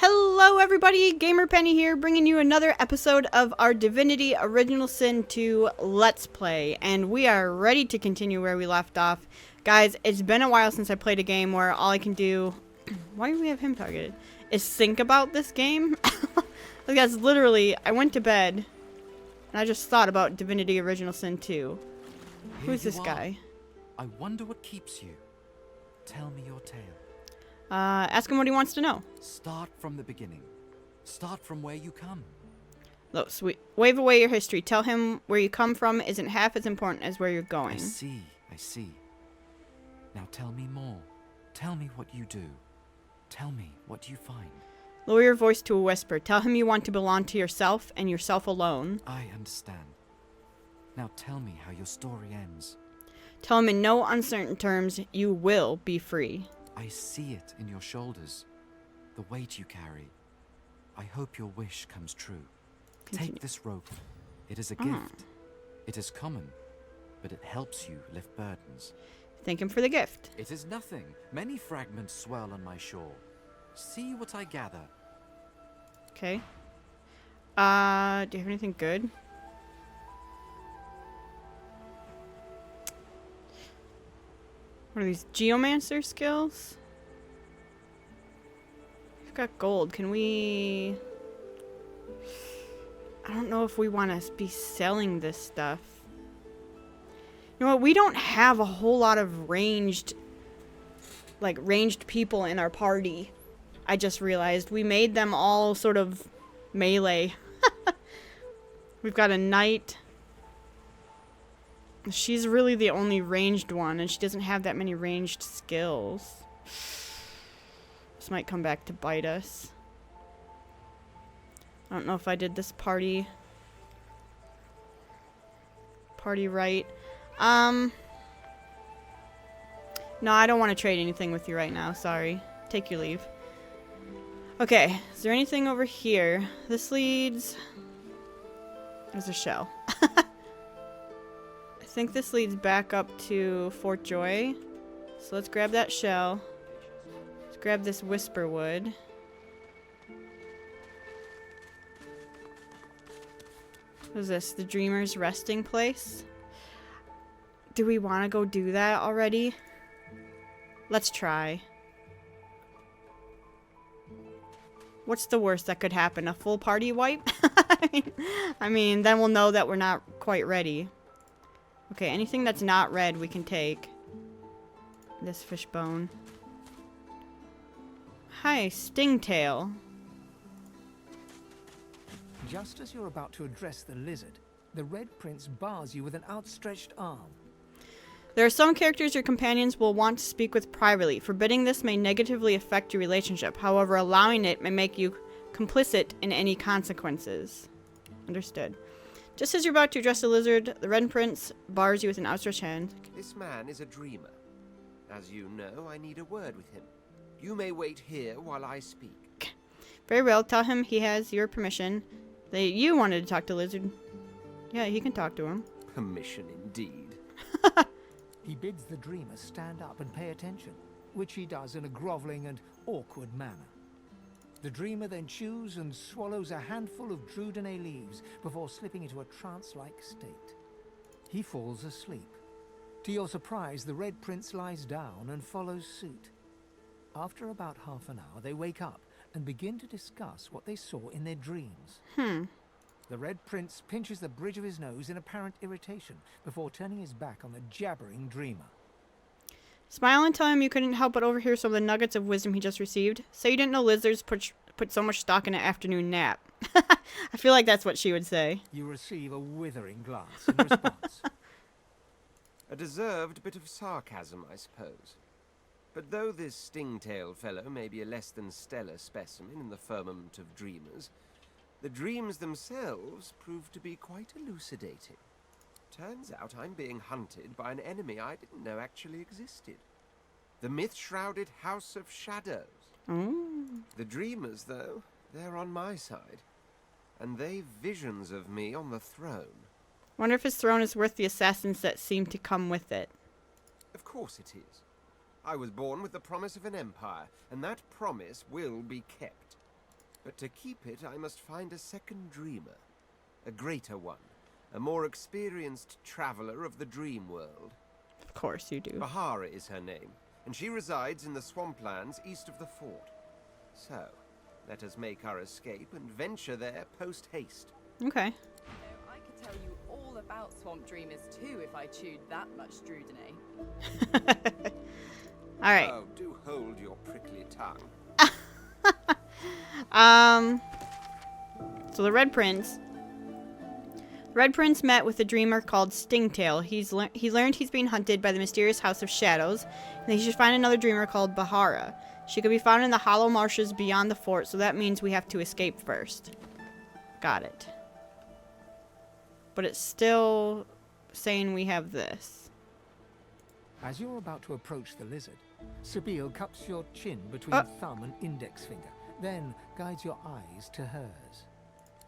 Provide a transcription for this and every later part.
Hello everybody, Gamer Penny here, bringing you another episode of our Divinity Original Sin 2 Let's Play, and we are ready to continue where we left off. Guys, it's been a while since I played a game where all I can do, why do we have him targeted, is think about this game. Because literally, I went to bed, and I just thought about Divinity Original Sin 2. Who's this guy? I wonder what keeps you. Tell me your tale. Ask him what he wants to know. Start from the beginning. Start from where you come. Look, sweet. Wave away your history. Tell him where you come from isn't half as important as where you're going. I see. Now tell me more. Tell me what you do. Tell me what you find. Lower your voice to a whisper. Tell him you want to belong to yourself and yourself alone. I understand. Now tell me how your story ends. Tell him in no uncertain terms you will be free. I see it in your shoulders. The weight you carry. I hope your wish comes true. Continue. Take this rope. It is a gift. It is common, but it helps you lift burdens. Thank him for the gift. It is nothing. Many fragments swirl on my shore. See what I gather. Okay. Do you have anything good? What are these geomancer skills? We've got gold. Can we... I don't know if we want to be selling this stuff. You know what? We don't have a whole lot of ranged people in our party. I just realized we made them all sort of melee. We've got a knight. She's really the only ranged one, and she doesn't have that many ranged skills. This might come back to bite us. I don't know if I did this party right. No, I don't want to trade anything with you right now. Sorry. Take your leave. Okay, is there anything over here? This leads... There's a shell. I think this leads back up to Fort Joy. So let's grab that shell. Let's grab this whisper wood. What is this? The Dreamer's resting place? Do we want to go do that already? Let's try. What's the worst that could happen? A full party wipe? I mean, then we'll know that we're not quite ready. Okay, anything that's not red we can take. This fish bone. Hi, Stingtail. Just as you're about to address the lizard, the Red Prince bars you with an outstretched arm. There are some characters your companions will want to speak with privately. Forbidding this may negatively affect your relationship. However, allowing it may make you complicit in any consequences. Understood. Just as you're about to address the lizard, the Red Prince bars you with an outstretched hand. This man is a dreamer. As you know, I need a word with him. You may wait here while I speak. Very well. Tell him he has your permission. That you wanted to talk to Lizard. Yeah, he can talk to him. Permission indeed. He bids the dreamer stand up and pay attention, which he does in a groveling and awkward manner. The dreamer then chews and swallows a handful of Drudene leaves before slipping into a trance-like state. He falls asleep. To your surprise, the Red Prince lies down and follows suit. After about half an hour, they wake up and begin to discuss what they saw in their dreams. The Red Prince pinches the bridge of his nose in apparent irritation before turning his back on the jabbering dreamer. Smile and tell him you couldn't help but overhear some of the nuggets of wisdom he just received. Say you didn't know lizards put so much stock in an afternoon nap. I feel like that's what she would say. You receive a withering glance in response. A deserved bit of sarcasm, I suppose. But though this Stingtail fellow may be a less than stellar specimen in the firmament of dreamers, the dreams themselves prove to be quite elucidating. Turns out I'm being hunted by an enemy I didn't know actually existed. The myth-shrouded House of Shadows. The dreamers, though, they're on my side. And they've visions of me on the throne. Wonder if his throne is worth the assassins that seem to come with it. Of course it is. I was born with the promise of an empire, and that promise will be kept. But to keep it, I must find a second dreamer. A greater one. A more experienced traveler of the dream world. Of course you do. Bahara is her name, and she resides in the swamplands east of the fort. So, let us make our escape and venture there post-haste. Okay. I could tell you all about swamp dreamers too if I chewed that much Drudene. All right. Oh, do hold your prickly tongue. So the Red Prince met with a dreamer called Stingtail. He learned he's being hunted by the mysterious House of Shadows, and he should find another dreamer called Bahara. She could be found in the hollow marshes beyond the fort, so that means we have to escape first. Got it. But it's still saying we have this. As you're about to approach the lizard, Sabine cups your chin between thumb and index finger, then guides your eyes to hers.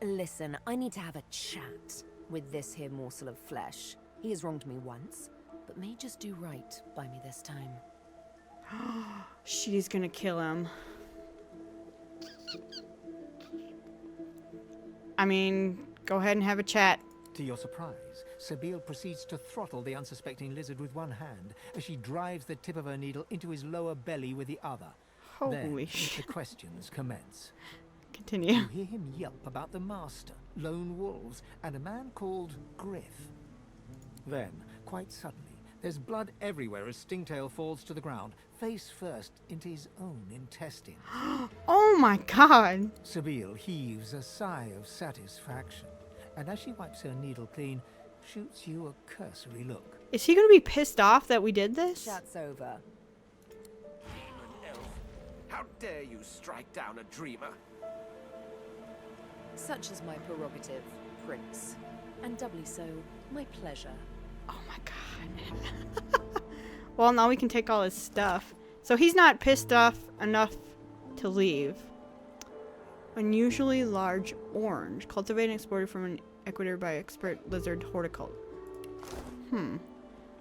Listen, I need to have a chat with this here morsel of flesh. He has wronged me once, but may just do right by me this time. She's gonna kill him. I mean, go ahead and have a chat. To your surprise, Sabine proceeds to throttle the unsuspecting lizard with one hand as she drives the tip of her needle into his lower belly with the other. Holy Then, shit. the questions commence. Continue. You hear him yelp about the master, lone wolves, and a man called Griff. Then, quite suddenly, there's blood everywhere as Stingtail falls to the ground, face first into his own intestine. Oh my god. Sabine heaves a sigh of satisfaction, and as she wipes her needle clean, shoots you a cursory look. Is he gonna be pissed off that we did this? Chat's over. Demon elf, how dare you strike down a dreamer? Such is my prerogative, Prince. And doubly so, my pleasure. Oh my god. Well, now we can take all his stuff. So he's not pissed off enough to leave. Unusually large orange. Cultivated and exported from an Ecuador by expert lizard horticulture.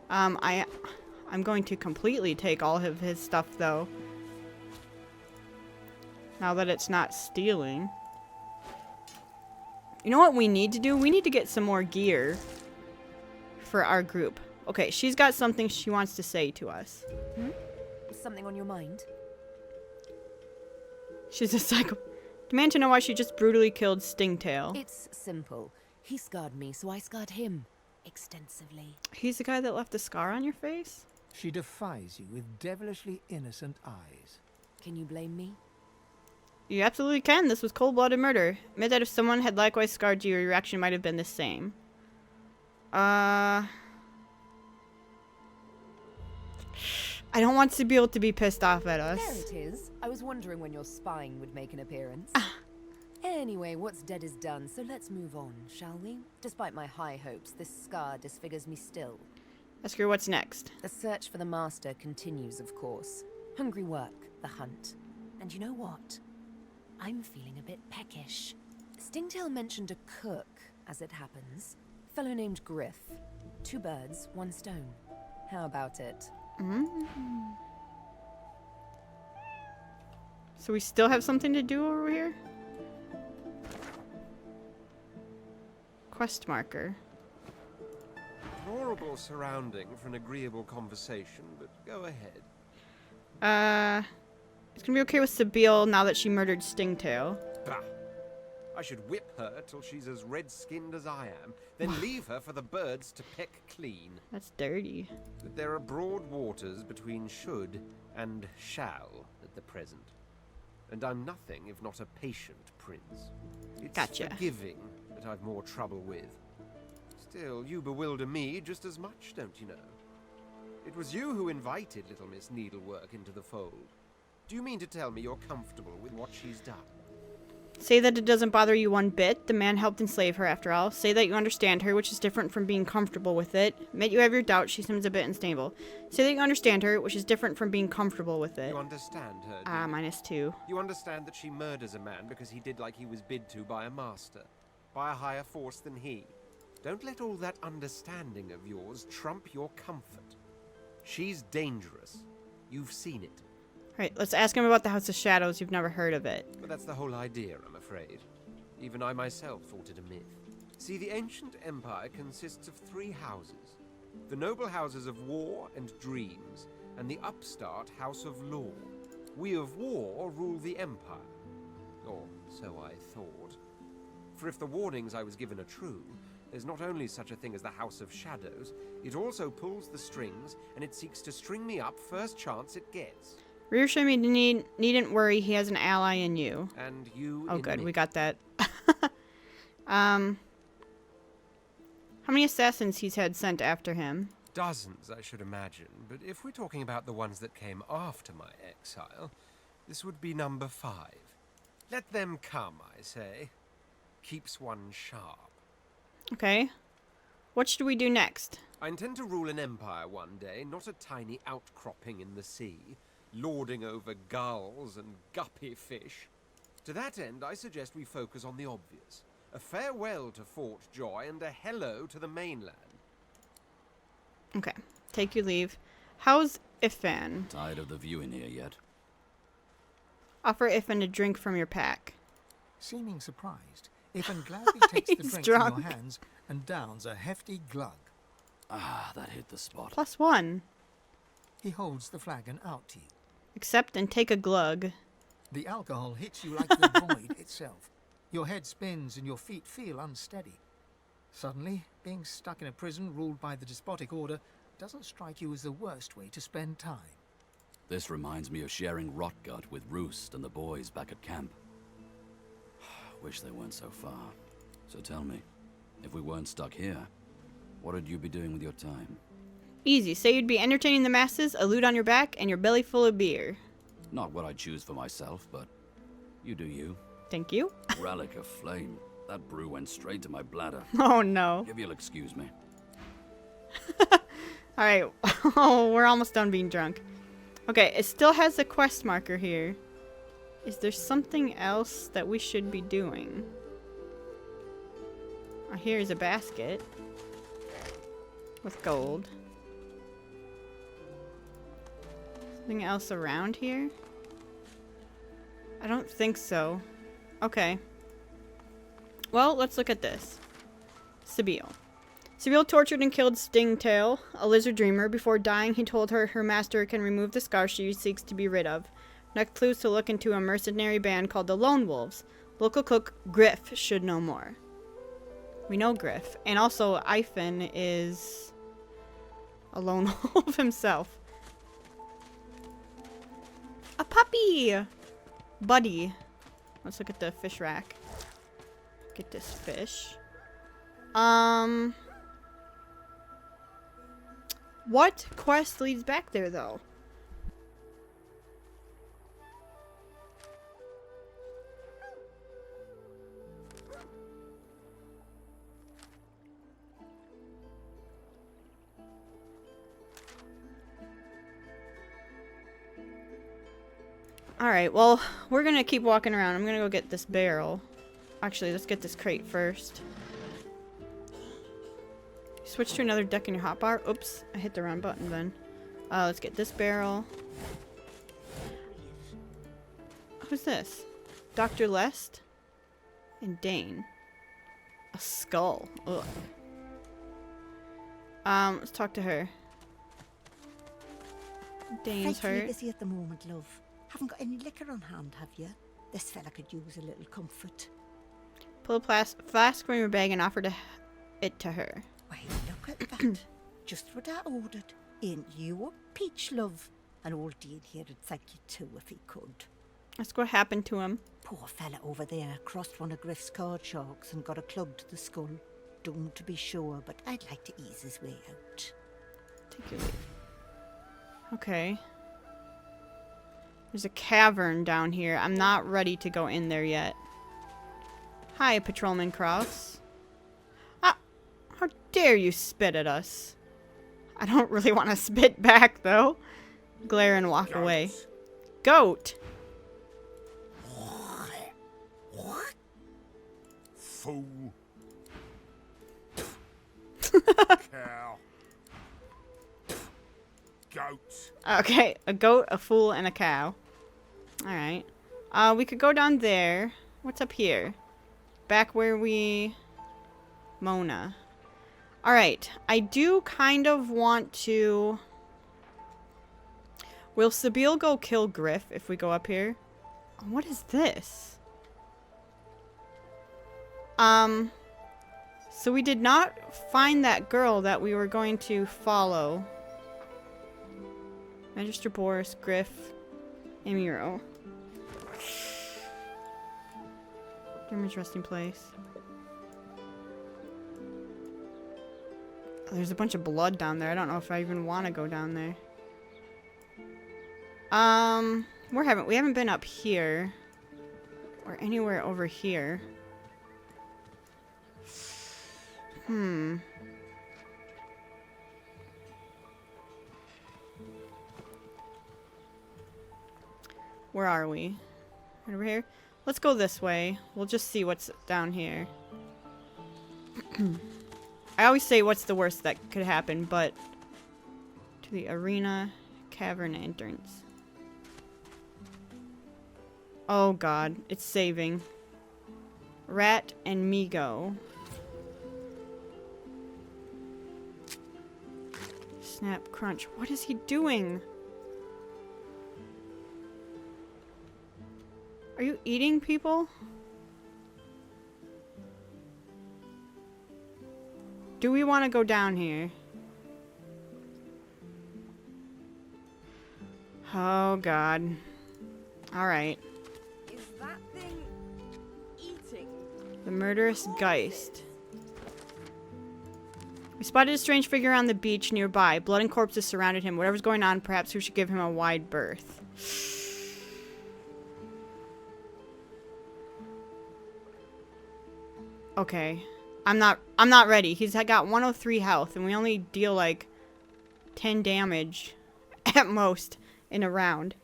I'm going to completely take all of his stuff though. Now that it's not stealing. You know what we need to do? We need to get some more gear for our group. Okay, she's got something she wants to say to us. Something on your mind? She's a psycho. Demand to know why she just brutally killed Stingtail. It's simple. He scarred me, so I scarred him. Extensively. He's the guy that left the scar on your face? She defies you with devilishly innocent eyes. Can you blame me? You absolutely can. This was cold-blooded murder. Admit that if someone had likewise scarred you, your reaction might have been the same. I don't want Sibyl to be pissed off at us. There it is. I was wondering when your spying would make an appearance. Anyway, what's dead is done, so let's move on, shall we? Despite my high hopes, this scar disfigures me still. Ask her what's next. The search for the master continues, of course. Hungry work, the hunt. And you know what? I'm feeling a bit peckish. Stingtail mentioned a cook, as it happens. Fellow named Griff. 2 birds, 1 stone. How about it? So we still have something to do over here? Quest marker. Horrible surrounding for an agreeable conversation, but go ahead. It's gonna be okay with Sibyl now that she murdered Stingtail. Bah! I should whip her till she's as red-skinned as I am, then leave her for the birds to peck clean. That's dirty. But there are broad waters between should and shall at the present. And I'm nothing if not a patient prince. It's Gotcha. forgiving that I've more trouble with. Still, you bewilder me just as much, don't you know? It was you who invited little Miss Needlework into the fold. Do you mean to tell me you're comfortable with what she's done? Say that it doesn't bother you one bit. The man helped enslave her after all. Say that you understand her, which is different from being comfortable with it. Admit you have your doubts. She seems a bit unstable. Say that you understand her, which is different from being comfortable with it. You understand her, do you? -2. You understand that she murders a man because he did like he was bid to by a master, by a higher force than he. Don't let all that understanding of yours trump your comfort. She's dangerous. You've seen it. Alright, let's ask him about the House of Shadows. You've never heard of it. But that's the whole idea, I'm afraid. Even I myself thought it a myth. See, the ancient empire consists of 3 houses. The noble houses of war and dreams, and the upstart house of law. We of war rule the empire. Or so I thought. For if the warnings I was given are true, there's not only such a thing as the House of Shadows, it also pulls the strings, and it seeks to string me up first chance it gets. Reassure me, needn't worry, he has an ally in you. And you Oh in good, me. we got that. How many assassins he's had sent after him? Dozens, I should imagine, but if we're talking about the ones that came after my exile, this would be number 5. Let them come, I say. Keeps one sharp. Okay. What should we do next? I intend to rule an empire one day, not a tiny outcropping in the sea, lording over gulls and guppy fish. To that end, I suggest we focus on the obvious. A farewell to Fort Joy and a hello to the mainland. Okay. Take your leave. How's Ifan? Tired of the view in here yet? Offer Ifan a drink from your pack. Seeming surprised, Ifan gladly takes the He's drink drunk. from your hands and downs a hefty glug. Ah, that hit the spot. +1. He holds the flagon out to you. Accept and take a glug. The alcohol hits you like the void itself. Your head spins and your feet feel unsteady. Suddenly, being stuck in a prison ruled by the despotic order doesn't strike you as the worst way to spend time. This reminds me of sharing Rotgut with Roost and the boys back at camp. Wish they weren't so far. So tell me, if we weren't stuck here, what would you be doing with your time? Easy. Say you'd be entertaining the masses, a loot on your back, and your belly full of beer. Not what I'd choose for myself, but you do you. Thank you. Relic of flame. That brew went straight to my bladder. Oh no. If you'll excuse me. Alright. Oh, we're almost done being drunk. Okay, it still has a quest marker here. Is there something else that we should be doing? Oh, here's a basket. With gold. Something else around here? I don't think so. Okay. Well, let's look at this. Sibyl. Sibyl tortured and killed Stingtail, a lizard dreamer. Before dying, he told her her master can remove the scar she seeks to be rid of. Next clues to look into a mercenary band called the Lone Wolves. Local cook Griff should know more. We know Griff. And also, Ifan is a lone wolf himself. A puppy! Buddy. Let's look at the fish rack. Get this fish. What quest leads back there, though? Alright, well, we're gonna keep walking around. I'm gonna go get this barrel. Actually, let's get this crate first. Switch to another deck in your hotbar. Oops, I hit the wrong button then. Let's get this barrel. Who's this? Dr. Lest? And Dane. A skull. Ugh. Let's talk to her. Dane's Frightfully hurt. busy at the moment, love. Haven't got any liquor on hand, have you? This fella could use a little comfort. Pull a flask from your bag and offer it to her. Why, look at that. Just what I ordered. Ain't you a peach, love? And old Dean here'd thank you too if he could. Ask what happened to him. Poor fella over there crossed one of Griff's card sharks and got a club to the skull. Doomed to be sure, but I'd like to ease his way out. Take your leave. Okay. There's a cavern down here. I'm not ready to go in there yet. Hi, Patrolman Kraus. Ah, how dare you spit at us? I don't really want to spit back, though. Glare and walk away. Goat! Fool. Cow. Goat. Okay, a goat, a fool, and a cow. Alright. We could go down there. What's up here? Back where we... Mona. Alright. I do kind of want to... Will Sabine go kill Griff if we go up here? What is this? So we did not find that girl that we were going to follow. Magister Boris, Griff, Amiro. Damage resting place. Oh, there's a bunch of blood down there. I don't know if I even want to go down there. We haven't been up here. Or anywhere over here. Where are we? Right over here? Let's go this way. We'll just see what's down here. I always say what's the worst that could happen, but... To the arena cavern entrance. Oh god, it's saving. Rat and Migo. Snap, crunch. What is he doing? Are you eating people? Do we want to go down here? Oh god. Alright. Is that thing eating? The murderous Geist. We spotted a strange figure on the beach nearby. Blood and corpses surrounded him. Whatever's going on, perhaps we should give him a wide berth. Okay. I'm not ready. He's got 103 health and we only deal like 10 damage at most in a round.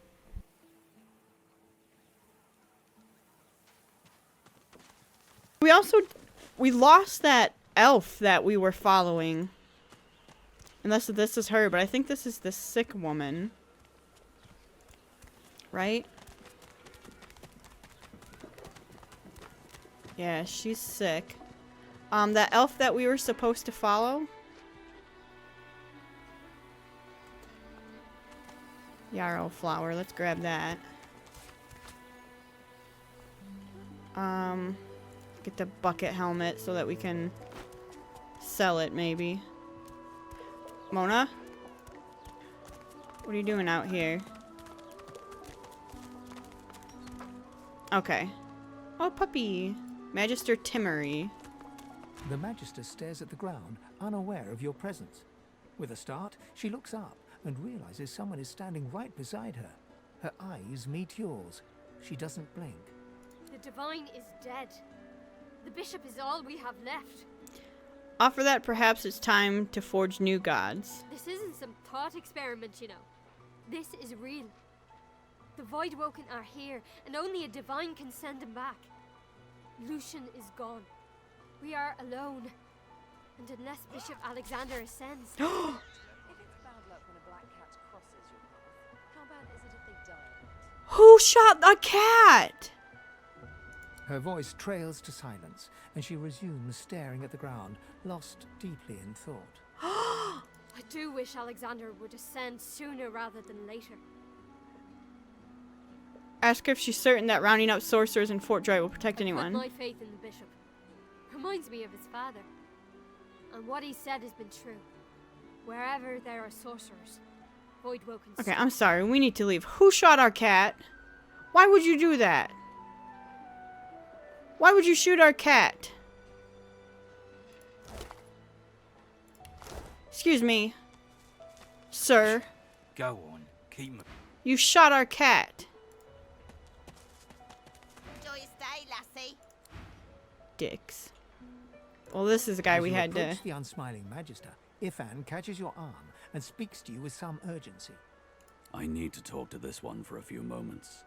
We lost that elf that we were following. Unless this is her, but I think this is the sick woman. Right? Yeah, she's sick. That elf that we were supposed to follow. Yarrow flower, let's grab that. Get the bucket helmet so that we can sell it, maybe. Mona? What are you doing out here? Okay. Oh, puppy. Magister Timmery. The Magister stares at the ground, unaware of your presence. With a start, she looks up and realizes someone is standing right beside her. Her eyes meet yours. She doesn't blink. The Divine is dead. The Bishop is all we have left. After that, perhaps it's time to forge new gods. This isn't some thought experiment, you know. This is real. The Voidwoken are here, and only a Divine can send them back. Lucian is gone. We are alone. And unless Bishop Alexander ascends... If it's bad luck when a black cat crosses your path, how bad is it if they die on it? Who shot the cat? Her voice trails to silence, and she resumes staring at the ground, lost deeply in thought. I do wish Alexander would ascend sooner rather than later. Ask her if she's certain that rounding up sorcerers in Fort Joy will protect I anyone. put my faith in the Bishop. Reminds me of his father. And what he said has been true. Wherever there are sorcerers, Voidwoken... Okay, I'm sorry. We need to leave. Who shot our cat? Why would you do that? Why would you shoot our cat? Excuse me. Sir. Go on, keep moving. You shot our cat. Enjoy your stay, lassie. Dicks. Well, this is the guy As we you had to... approach the unsmiling Magister, Ifan catches your arm and speaks to you with some urgency. I need to talk to this one for a few moments.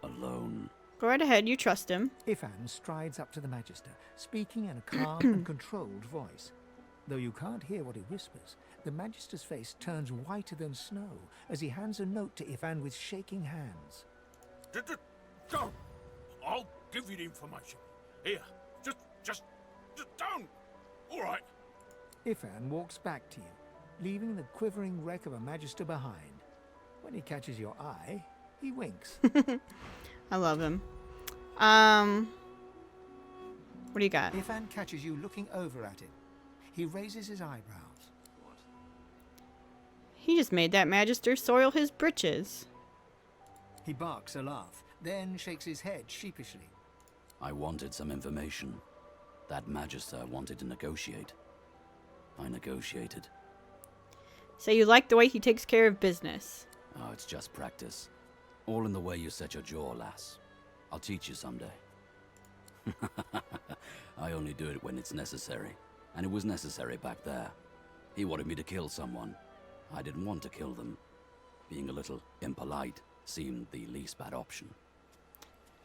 Alone. Go right ahead. You trust him. Ifan strides up to the Magister, speaking in a calm and controlled voice. Though you can't hear what he whispers, the Magister's face turns whiter than snow as he hands a note to Ifan with shaking hands. Don't. I'll give you the information. Here, just don't. All right. Ifan walks back to you, leaving the quivering wreck of a Magister behind. When he catches your eye, he winks. I love him. What do you got? Ifan catches you looking over at him. He raises his eyebrows. He just made that Magister soil his britches. He barks a laugh, then shakes his head sheepishly. I wanted some information. That Magister wanted to negotiate. I negotiated. So you like the way he takes care of business. Oh, it's just practice. All in the way you set your jaw, lass. I'll teach you someday. I only do it when it's necessary. And it was necessary back there. He wanted me to kill someone. I didn't want to kill them. Being a little impolite seemed the least bad option.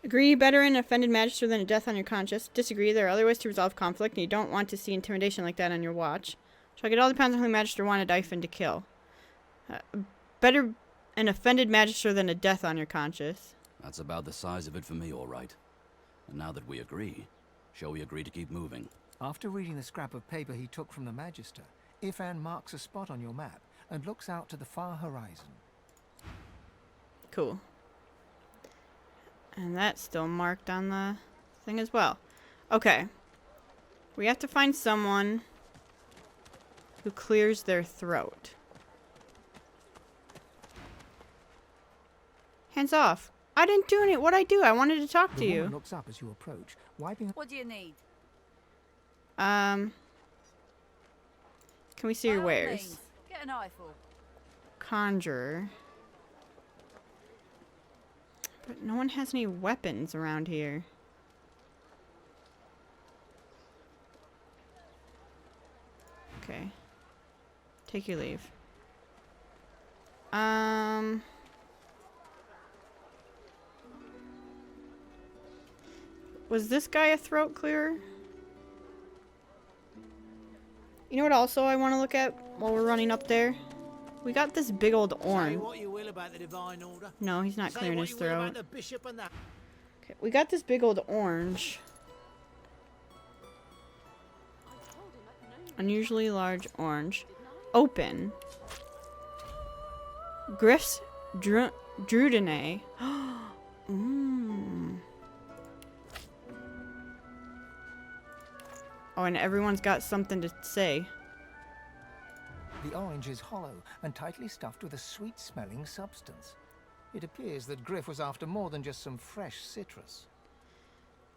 Agree, better an offended Magister than a death on your conscience. Disagree, there are other ways to resolve conflict, and you don't want to see intimidation like that on your watch. Check, it all depends on who Magister wanted Ivan to kill. Better an offended Magister than a death on your conscience. That's about the size of it for me, all right. And now that we agree, shall we agree to keep moving? After reading the scrap of paper he took from the Magister, Ifan marks a spot on your map and looks out to the far horizon. Cool. And that's still marked on the thing as well. Okay. We have to find someone who clears their throat. Hands off. I didn't do any. What'd I do? I wanted to talk to The you. woman looks up as you approach, wiping. What do you need? Can we see your By all wares? means, get an eyeful. Conjurer. But no one has any weapons around here. Okay. Take your leave. Was this guy a throat clearer? You know what also I want to look at while we're running up there? We got this big old Say orange. what you will about the divine order. No, he's not Say clearing what his you will throat. about the bishop and that. Okay, we got this big old orange. Unusually large orange. Open. Griff's Drudene. Oh, and everyone's got something to say. The orange is hollow and tightly stuffed with a sweet-smelling substance. It appears that Griff was after more than just some fresh citrus.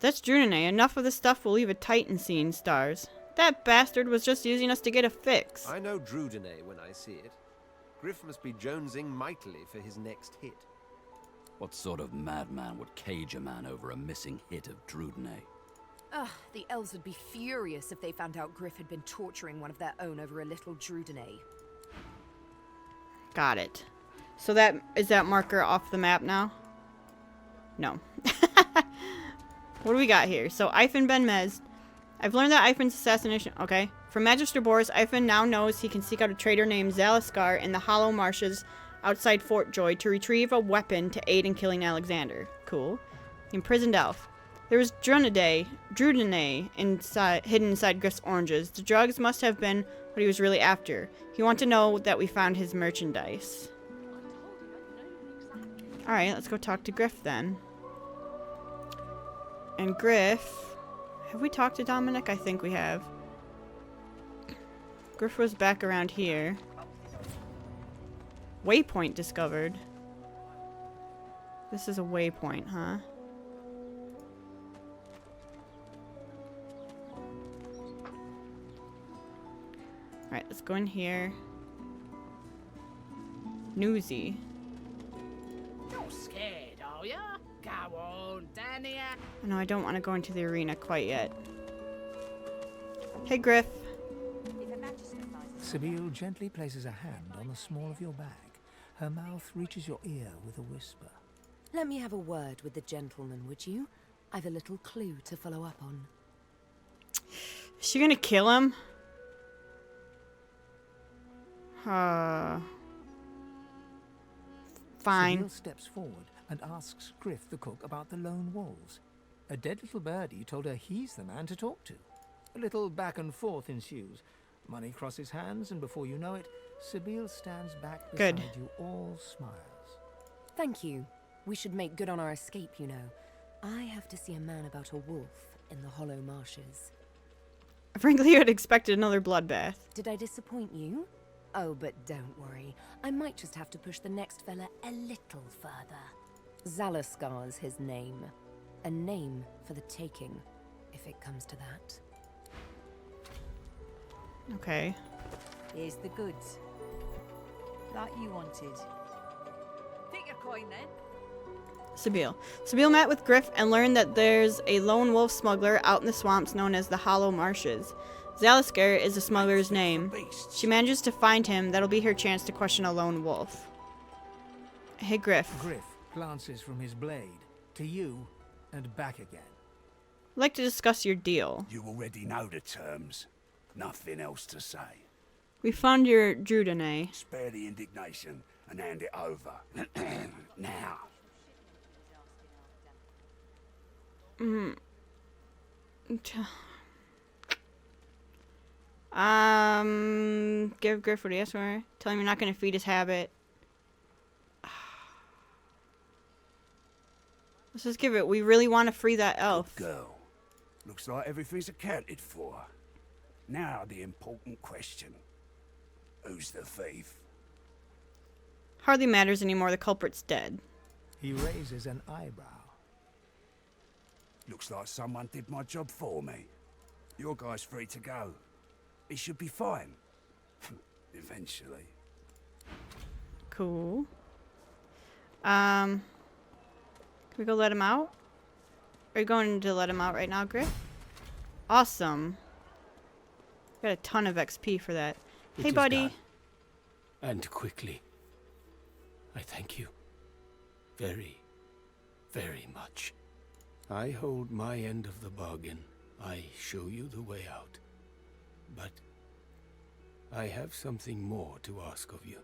That's Drudene. Enough of the stuff will leave a Titan seeing stars. That bastard was just using us to get a fix. I know Drudene when I see it. Griff must be jonesing mightily for his next hit. What sort of madman would cage a man over a missing hit of Drudene? Ugh, the elves would be furious if they found out Griff had been torturing one of their own over a little Drudene. Got it. So that is that marker off the map now? No. What do we got here? So Ivan Ben Mez. I've learned that Ivan's assassination. Okay. From Magister Boris, Ivan now knows he can seek out a traitor named Zalaskar in the Hollow Marshes outside Fort Joy to retrieve a weapon to aid in killing Alexander. Cool. Imprisoned elf. There was Drudene hidden inside Griff's oranges. The drugs must have been what he was really after. He wanted to know that we found his merchandise. Alright, let's go talk to Griff then. And Griff... Have we talked to Dominic? I think we have. Griff was back around here. Waypoint discovered. This is a waypoint, huh? Alright, let's go in here. Newsy. You're scared, are ya? Go on, Danny. No, I don't want to go into the arena quite yet. Hey, Griff. Sibyl gently places a hand on the small of your bag. Her mouth reaches your ear with a whisper. Let me have a word with the gentleman, would you? I've a little clue to follow up on. Is she gonna kill him? Fine. Sibyl steps forward, and asks Griff the cook about the lone wolves. A dead little birdie told her he's the man to talk to. A little back and forth ensues. Money crosses hands, and before you know it, Sibyl stands back beside you, all smiles. Thank you. We should make good on our escape, you know. I have to see a man about a wolf in the hollow marshes. Frankly, I'd expected another bloodbath. Did I disappoint you? Oh, but don't worry. I might just have to push the next fella a little further. Zalaskar's his name. A name for the taking, if it comes to that. Okay. Here's the goods. Like you wanted. Take your coin then. Sibyl. Sibyl met with Griff and learned that there's a lone wolf smuggler out in the swamps known as the Hollow Marshes. Zalaskar is the smuggler's name. She manages to find him. That'll be her chance to question a lone wolf. Hey, Griff. Griff glances from his blade to you and back again. I'd like to discuss your deal. You already know the terms. Nothing else to say. We found your Drudene. Spare the indignation and hand it over. Now. Give Griff what he asked for. Tell him you're not going to feed his habit. Let's just give it. We really want to free that elf. Good girl. Looks like everything's accounted for. Now the important question. Who's the thief? Hardly matters anymore. The culprit's dead. He raises an eyebrow. Looks like someone did my job for me. Your guy's free to go. He should be fine. Eventually. Cool. Can we go let him out? Are you going to let him out right now, Griff? Awesome. Got a ton of XP for that. Hey, buddy. Done. And quickly. I thank you. Very, very much. I hold my end of the bargain. I show you the way out. But I have something more to ask of you.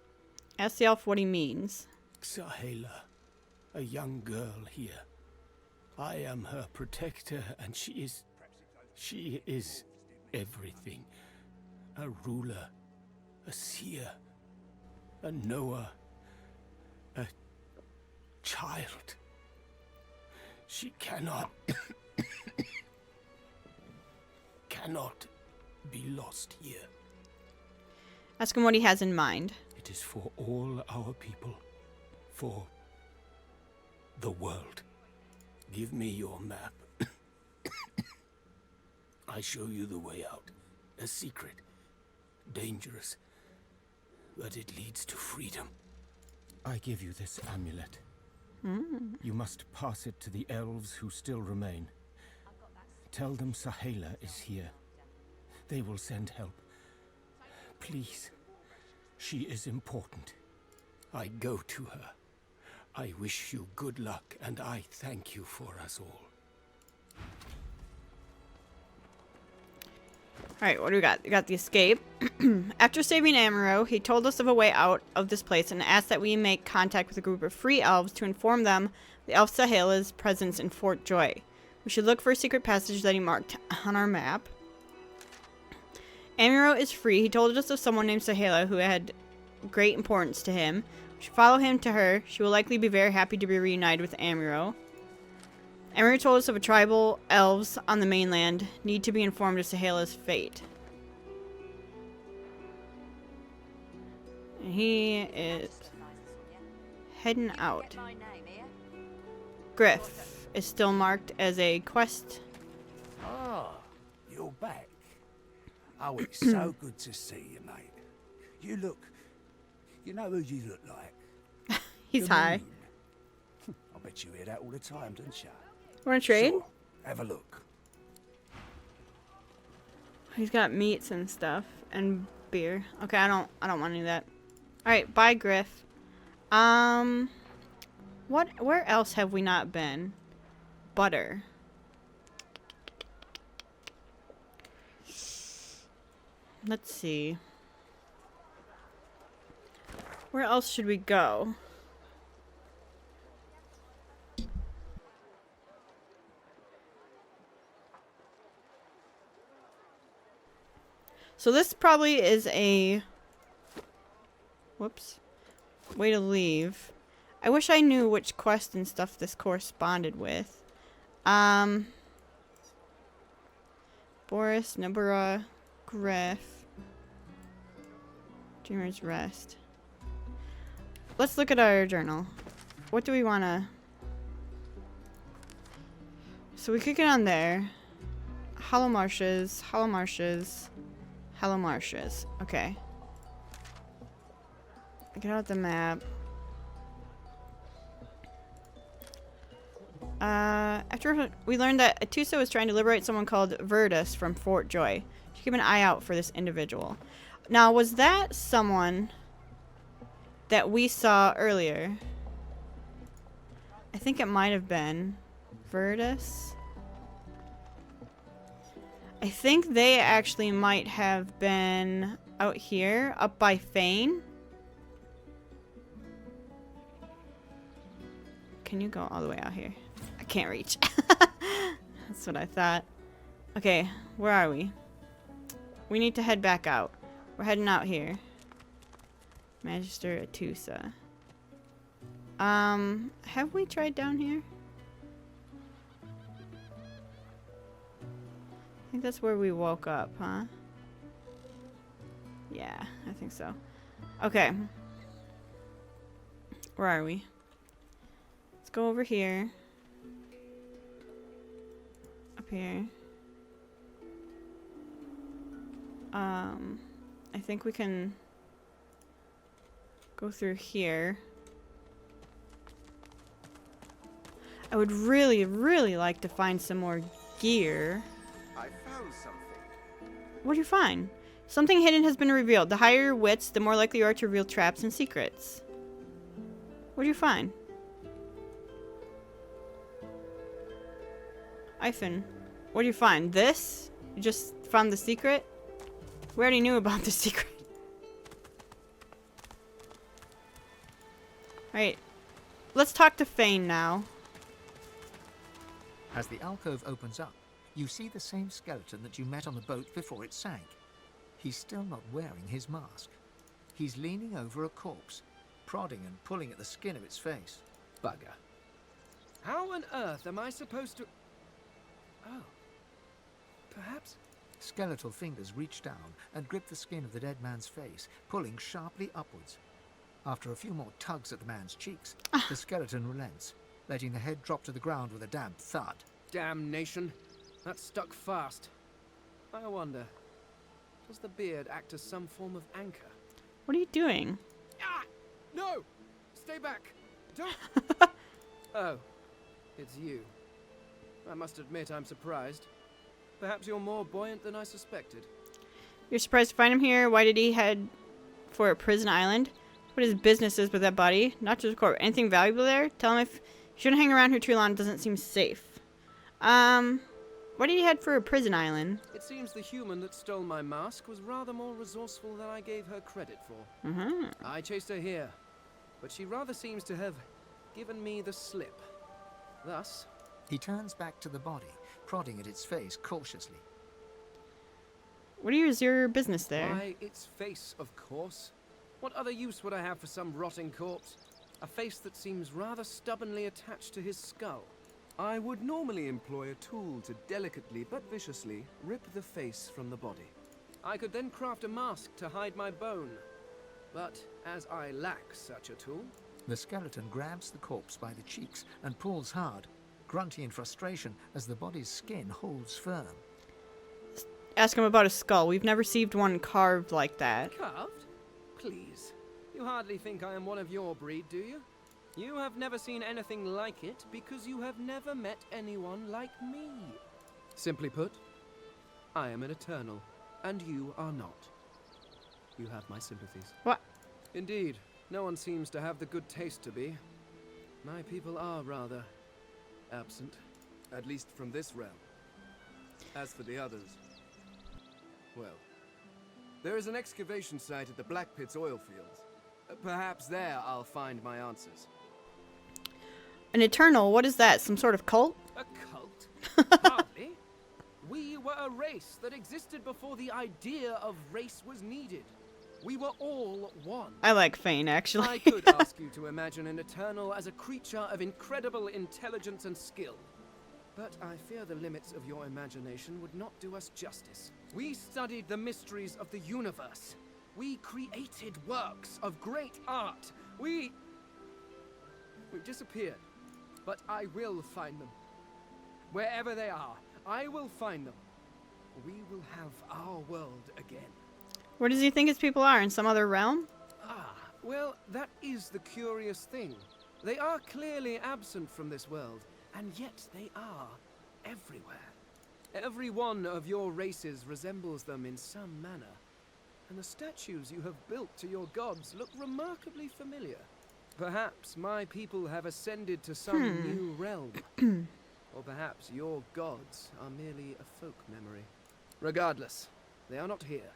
Ask the elf what he means. Sahela, a young girl here. I am her protector, and she is everything. A ruler, a seer, a knower, a child. She cannot be lost here. Ask him what he has in mind. It is for all our people, for the world. Give me your map. I show you the way out. A secret, dangerous, but it leads to freedom. I give you this amulet. You must pass it to the elves who still remain. Tell them Sahela is here. They will send help. Please, she is important. I go to her. I wish you good luck, and I thank you for us all. Alright, what do we got? We got the escape. After saving Amaro, he told us of a way out of this place and asked that we make contact with a group of free elves to inform them the elf Sahela's presence in Fort Joy. We should look for a secret passage that he marked on our map. Amaro is free. He told us of someone named Sahela who had great importance to him. We should follow him to her. She will likely be very happy to be reunited with Amaro. Amaro told us of a tribal elves on the mainland need to be informed of Sahela's fate. And he is heading out. Griff is still marked as a quest. Ah, you're back. Oh, it's so good to see you, mate. You know who you look like? He's high. I bet you hear that all the time, don't you? Want to trade? Sure. Have a look. He's got meats and stuff and beer. Okay, I don't want any of that. All right, bye, Griff. Where else have we not been? Butter. Let's see. Where else should we go? So this probably is a... Whoops. Way to leave. I wish I knew which quest and stuff this corresponded with. Boris, Nabura, Griff. Dreamer's Rest. Let's look at our journal. What do we want to... So we could get on there. Hollow Marshes, Hollow Marshes, Hollow Marshes. Okay. Get out the map. After we learned that Atusa was trying to liberate someone called Virtus from Fort Joy. Should keep an eye out for this individual. Now, was that someone that we saw earlier? I think it might have been Virtus. I think they actually might have been out here, up by Fane. Can you go all the way out here? I can't reach. That's what I thought. Okay, where are we? We need to head back out. We're heading out here. Magister Atusa. Have we tried down here? I think that's where we woke up, huh? Yeah, I think so. Okay. Where are we? Let's go over here. Up here. I think we can go through here. I would really, really like to find some more gear. I found something. What do you find? Something hidden has been revealed. The higher your wits, the more likely you are to reveal traps and secrets. What do you find? Iphon, what do you find? This? You just found the secret? We already knew about the secret. Alright. Let's talk to Fane now. As the alcove opens up, you see the same skeleton that you met on the boat before it sank. He's still not wearing his mask. He's leaning over a corpse, prodding and pulling at the skin of its face. Bugger. How on earth am I supposed to... Oh. Perhaps... Skeletal fingers reach down and grip the skin of the dead man's face, pulling sharply upwards. After a few more tugs at the man's cheeks, the skeleton relents, letting the head drop to the ground with a damp thud. Damnation. That stuck fast. I wonder, does the beard act as some form of anchor? What are you doing? Ah! No! Stay back! Don't... Oh, it's you. I must admit I'm surprised. Perhaps you're more buoyant than I suspected. You're surprised to find him here? Why did he head for a prison island? What his business is with that body? Not just a corpse. Anything valuable there? Tell him if you shouldn't hang around here too long. It doesn't seem safe. Why did he head for a prison island? It seems the human that stole my mask was rather more resourceful than I gave her credit for. I chased her here, but she rather seems to have given me the slip. Thus... He turns back to the body, prodding at its face cautiously. What is your business there? Why, its face, of course. What other use would I have for some rotting corpse? A face that seems rather stubbornly attached to his skull. I would normally employ a tool to delicately but viciously rip the face from the body. I could then craft a mask to hide my bone. But as I lack such a tool... The skeleton grabs the corpse by the cheeks and pulls hard, grunting in frustration as the body's skin holds firm. Ask him about a skull. We've never received one carved like that. Carved? Please. You hardly think I am one of your breed, do you? You have never seen anything like it because you have never met anyone like me. Simply put, I am an eternal, and you are not. You have my sympathies. What? Indeed, no one seems to have the good taste to be. My people are rather absent. At least from this realm. As for the others, well, there is an excavation site at the Black Pit's oil fields. Perhaps there I'll find my answers. An Eternal? What is that? Some sort of cult? A cult? Hardly. We were a race that existed before the idea of race was needed. We were all one. I like Fane, actually. I could ask you to imagine an Eternal as a creature of incredible intelligence and skill. But I fear the limits of your imagination would not do us justice. We studied the mysteries of the universe. We created works of great art. We've disappeared. But I will find them. Wherever they are, I will find them. We will have our world again. Where does he think his people are? In some other realm? Ah, well, that is the curious thing. They are clearly absent from this world, and yet they are everywhere. Every one of your races resembles them in some manner, and the statues you have built to your gods look remarkably familiar. Perhaps my people have ascended to some new realm, or perhaps your gods are merely a folk memory. Regardless, they are not here.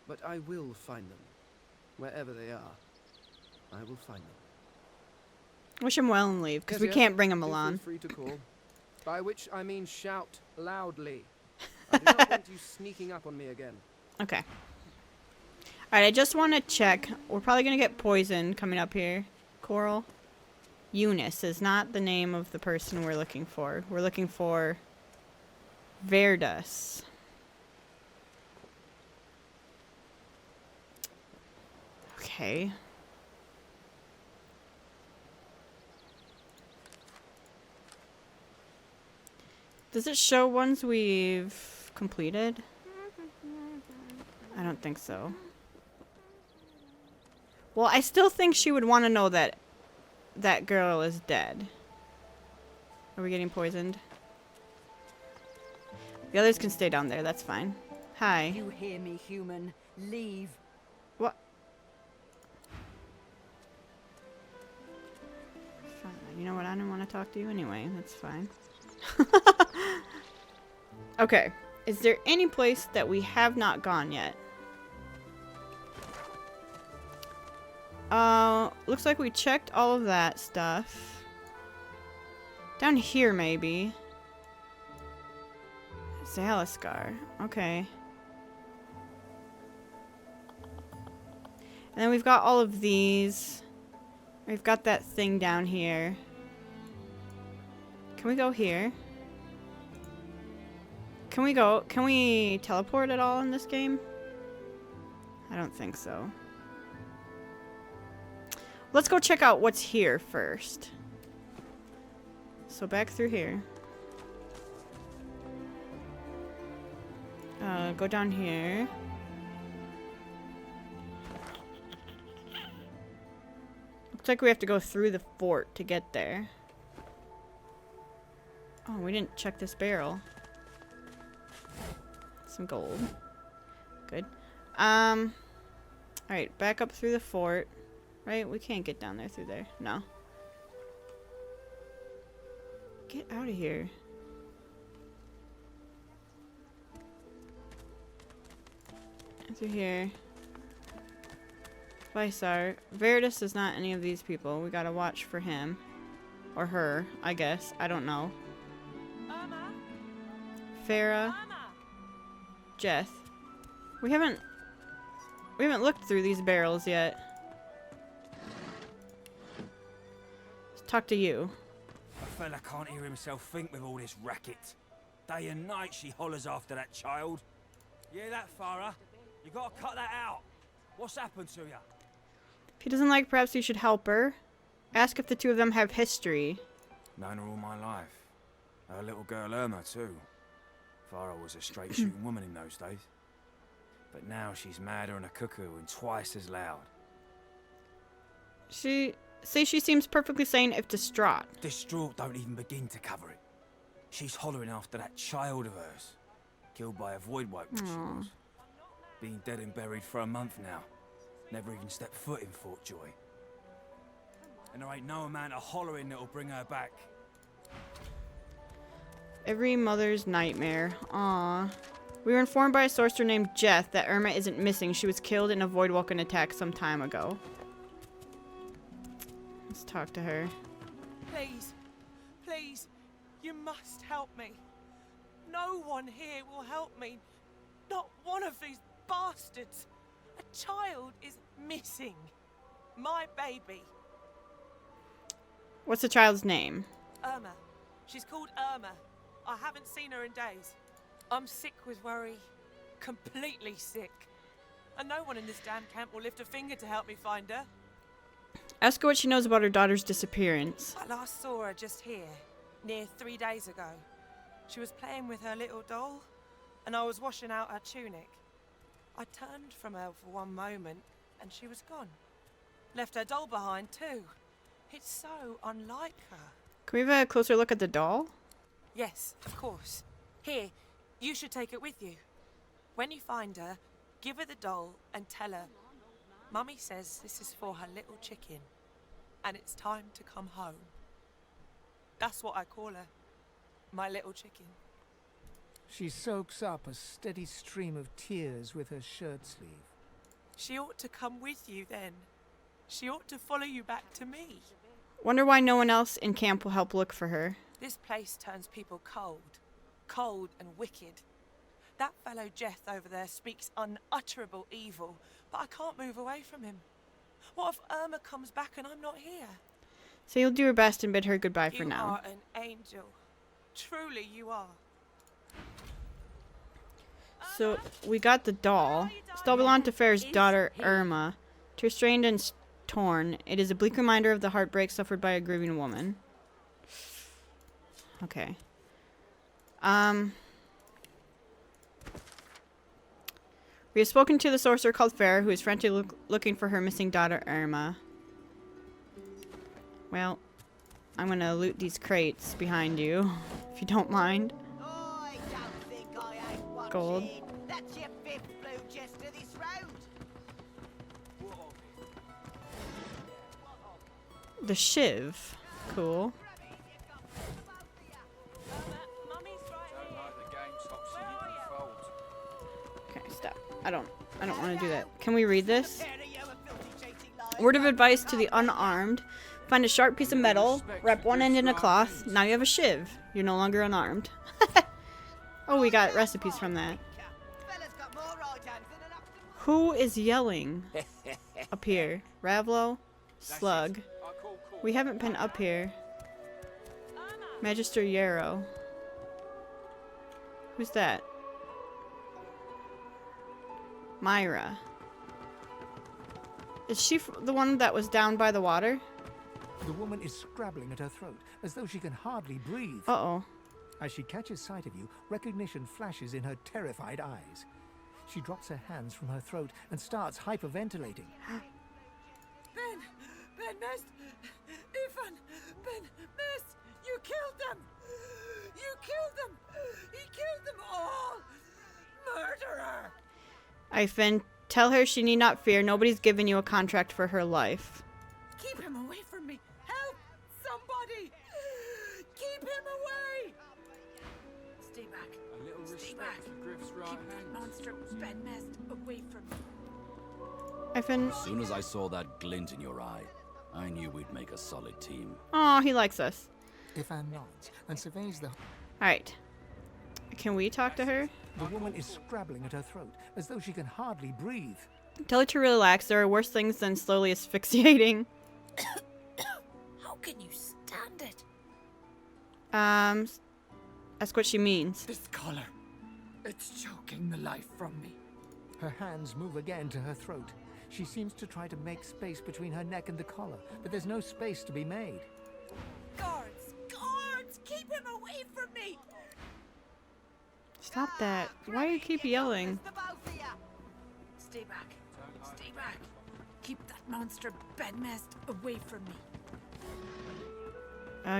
But I will find them. Wherever they are, I will find them. Wish him well and leave, because we can't bring him along. Feel free to call. By which I mean shout loudly. I do not want you sneaking up on me again. Okay. Alright, I just want to check. We're probably going to get poisoned coming up here. Coral. Eunice is not the name of the person we're looking for. We're looking for Verdus. Okay. Does it show ones we've completed? I don't think so. Well, I still think she would want to know that that girl is dead. Are we getting poisoned? The others can stay down there, that's fine. Hi. You hear me, human? Leave. What? Fine. You know what? I don't want to talk to you anyway. That's fine. Okay. Is there any place that we have not gone yet? Looks like we checked all of that stuff. Down here, maybe. Zaliskar. Okay. And then we've got all of these. We've got that thing down here. Can we go here? Can we teleport at all in this game? I don't think so. Let's go check out what's here first. So back through here. Go down here. Looks like we have to go through the fort to get there. Oh, we didn't check this barrel. Some gold. Good. Alright, back up through the fort. Right? We can't get down there through there. No. Get out of here. Through here. Visar. Verdus is not any of these people. We gotta watch for him. Or her, I guess. I don't know. Farah. Jeth. We haven't looked through these barrels yet. Let's talk to you. A fella can't hear himself think with all this racket. Day and night she hollers after that child. You hear that, Farah? You gotta cut that out. What's happened to you? If he doesn't like, perhaps you should help her. Ask if the two of them have history. Known her all my life. Her little girl Irma, too. Farah was a straight-shooting woman in those days. But now she's madder than a cuckoo and twice as loud. She seems perfectly sane if distraught. Distraught don't even begin to cover it. She's hollering after that child of hers. Killed by a void wipe, she was. Been dead and buried for a month now. Never even stepped foot in Fort Joy. And there ain't no amount of hollering that'll bring her back. Every mother's nightmare. Aww. We were informed by a sorcerer named Jeth that Irma isn't missing. She was killed in a Voidwalking attack some time ago. Let's talk to her. Please. Please. You must help me. No one here will help me. Not one of these bastards. A child is missing. My baby. What's the child's name? Irma. She's called Irma. I haven't seen her in days. I'm sick with worry. Completely sick. And no one in this damn camp will lift a finger to help me find her. Ask her what she knows about her daughter's disappearance. I last saw her just here, near 3 days ago. She was playing with her little doll, and I was washing out her tunic. I turned from her for one moment, and she was gone. Left her doll behind, too. It's so unlike her. Can we have a closer look at the doll? Yes, of course. Here, you should take it with you. When you find her, give her the doll and tell her, Mummy says this is for her little chicken, and it's time to come home. That's what I call her, my little chicken. She soaks up a steady stream of tears with her shirt sleeve. She ought to come with you then. She ought to follow you back to me. Wonder why no one else in camp will help look for her. This place turns people cold. Cold and wicked. That fellow Jeth over there speaks unutterable evil, but I can't move away from him. What if Irma comes back and I'm not here? So you'll do your best and bid her goodbye for now. You are an angel. Truly you are. So we got the doll. This doll belonged to Fair's daughter, Irma. Tear strained and torn, it is a bleak reminder of the heartbreak suffered by a grieving woman. Okay. We have spoken to the sorcerer called Fair, who is frantically looking for her missing daughter, Irma. Well, I'm gonna loot these crates behind you, if you don't mind. Gold. That's your fifth blue chest of this road. The shiv. Cool. Okay, stop. I don't want to do that. Can we read this? Word of advice to the unarmed. Find a sharp piece of metal, wrap one end in a cloth. Now you have a shiv. You're no longer unarmed. Oh, we got recipes from that. Who is yelling? Up here. Ravlo? Slug. We haven't been up here. Magister Yarrow. Who's that? Myra. Is she the one that was down by the water? The woman is scrabbling at her throat, as though she can hardly breathe. Uh-oh. As she catches sight of you, recognition flashes in her terrified eyes. She drops her hands from her throat and starts hyperventilating. Ben Mest, Ifan, Ben Mest, you killed them! You killed them! He killed them all! Murderer! Ifan, tell her she need not fear. Nobody's given you a contract for her life. Keep him away from me! Help! Somebody! Keep him away! Stay back. A little Stay respect back. to Griff's right Keep that hand. monster Ben Mest away from me. Ifan. As soon as I saw that glint in your eye, I knew we'd make a solid team. Aw, he likes us. Ifan nods and surveys the... Alright. Can we talk to her? The woman is scrabbling at her throat, as though she can hardly breathe. Tell her to relax. There are worse things than slowly asphyxiating. How can you stand it? Ask what she means. This collar, it's choking the life from me. Her hands move again to her throat. She seems to try to make space between her neck and the collar, but there's no space to be made. Guards! Guards! Keep him away from me! Stop that. Why do you keep yelling? Stay back. Stay back. Keep that monster Ben Mest away from me.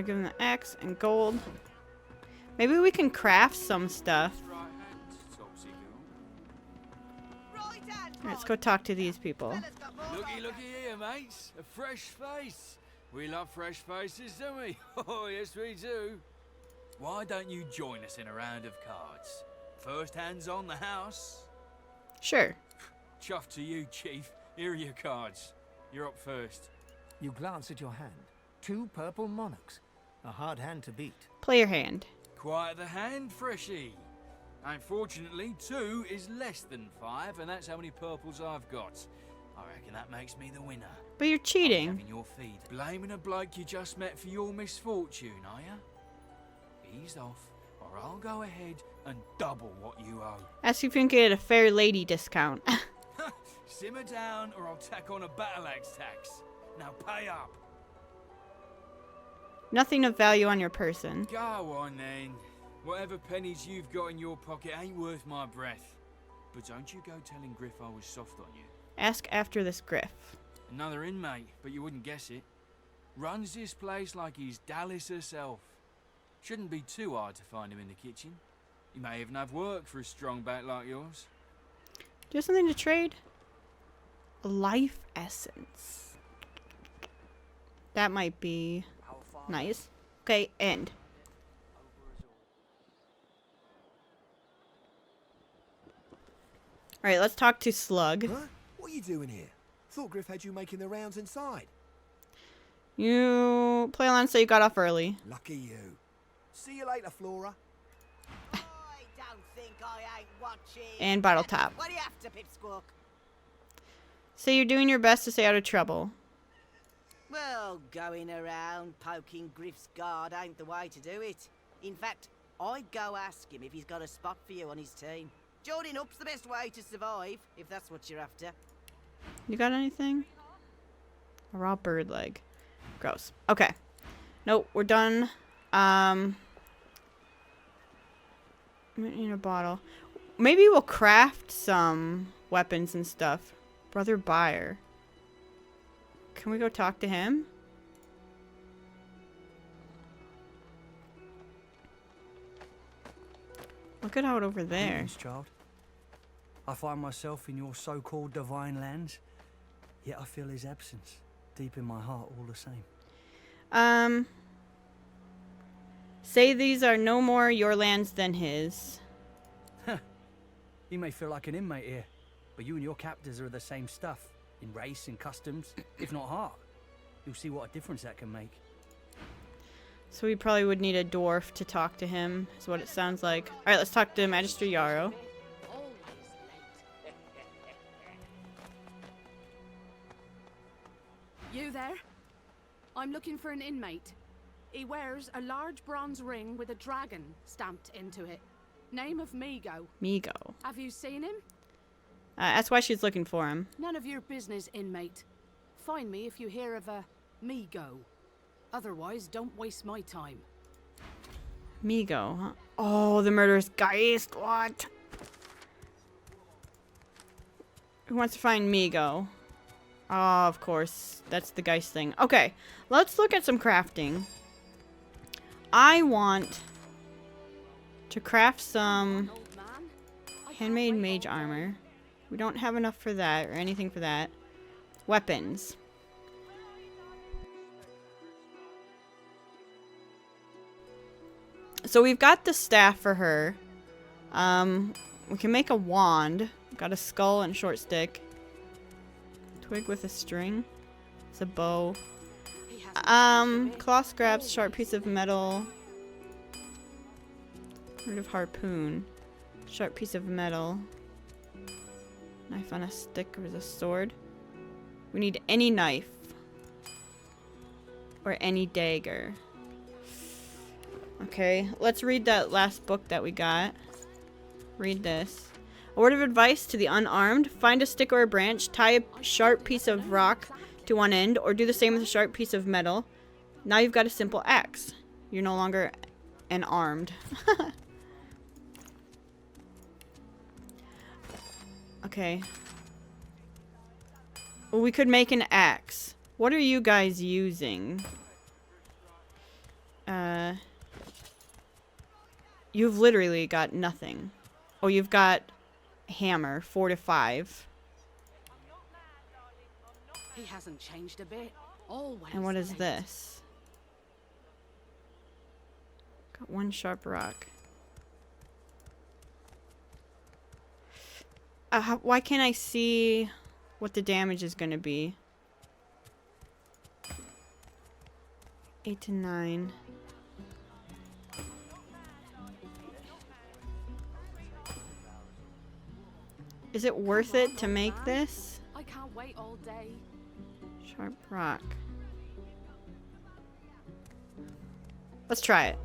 Give him the axe and gold. Maybe we can craft some stuff. Let's go talk to these people. Looky here, mates. A fresh face. We love fresh faces, don't we? Oh, yes, we do. Why don't you join us in a round of cards? First hands on the house. Sure. Chuff to you, Chief. Here are your cards. You're up first. You glance at your hand. 2 purple monarchs. A hard hand to beat. Play your hand. Quiet the hand, Freshy. Unfortunately, 2 is less than 5, and that's how many purples I've got. I reckon that makes me the winner. But you're cheating. Having your feed. Blaming a bloke you just met for your misfortune, are you? Ease off, or I'll go ahead and double what you owe. Ask if you can get a fair lady discount. Simmer down, or I'll tack on a battle axe tax. Now pay up. Nothing of value on your person. Go on then. Whatever pennies you've got in your pocket ain't worth my breath. But don't you go telling Griff I was soft on you. Ask after this Griff. Another inmate, but you wouldn't guess it. Runs this place like he's Dallas herself. Shouldn't be too hard to find him in the kitchen. He may even have work for a strong back like yours. Do you have something to trade? A life essence. That might be nice. Okay, end. Alright, let's talk to Slug. Huh? What are you doing here? Thought Griff had you making the rounds inside. You play along, so you got off early. Lucky you. See you later, Flora. I don't think I ain't watching. And Bottle Top. What do you have to, Pipsqueak? So you're doing your best to stay out of trouble. Well, going around poking Griff's guard ain't the way to do it. In fact, I'd go ask him if he's got a spot for you on his team. Joining up's the best way to survive, if that's what you're after. You got anything? A raw bird leg. Gross. Okay. Nope, we're done. In a bottle. Maybe we'll craft some weapons and stuff. Brother Buyer. Can we go talk to him? Look at out over there. Greetings, child. I find myself in your so-called divine lands, yet I feel his absence deep in my heart all the same. Say these are no more your lands than his. You may feel like an inmate here, but you and your captors are the same stuff, in race and customs, if not heart. You'll see what a difference that can make. So we probably would need a dwarf to talk to him, is what it sounds like. Alright, let's talk to Magister Yarrow. You there? I'm looking for an inmate. He wears a large bronze ring with a dragon stamped into it. Name of Migo. Migo. Have you seen him? That's why she's looking for him. None of your business, inmate. Find me if you hear of a Migo. Otherwise, don't waste my time. Migo, huh? Oh, the murderous Geist. What? Who wants to find Migo? Oh, of course. That's the Geist thing. Okay, let's look at some crafting. I want to craft some handmade mage armor. We don't have enough for that or anything for that. Weapons. So we've got the staff for her. We can make a wand. Got a skull and a short stick. Twig with a string. It's a bow. Cloth scraps, sharp piece of metal. Root of harpoon. Sharp piece of metal. Knife on a stick with a sword. We need any knife. Or any dagger. Okay, let's read that last book that we got. Read this. A word of advice to the unarmed. Find a stick or a branch. Tie a sharp piece of rock to one end. Or do the same with a sharp piece of metal. Now you've got a simple axe. You're no longer an armed. Okay. Well, we could make an axe. What are you guys using? You've literally got nothing. Oh, you've got hammer, 4 to 5. He hasn't changed a bit. Always. And what is late. this? Got one sharp rock. Why can't I see what the damage is going to be? 8 to 9. Is it worth it to make this? I can't wait all day. Sharp rock. Let's try it.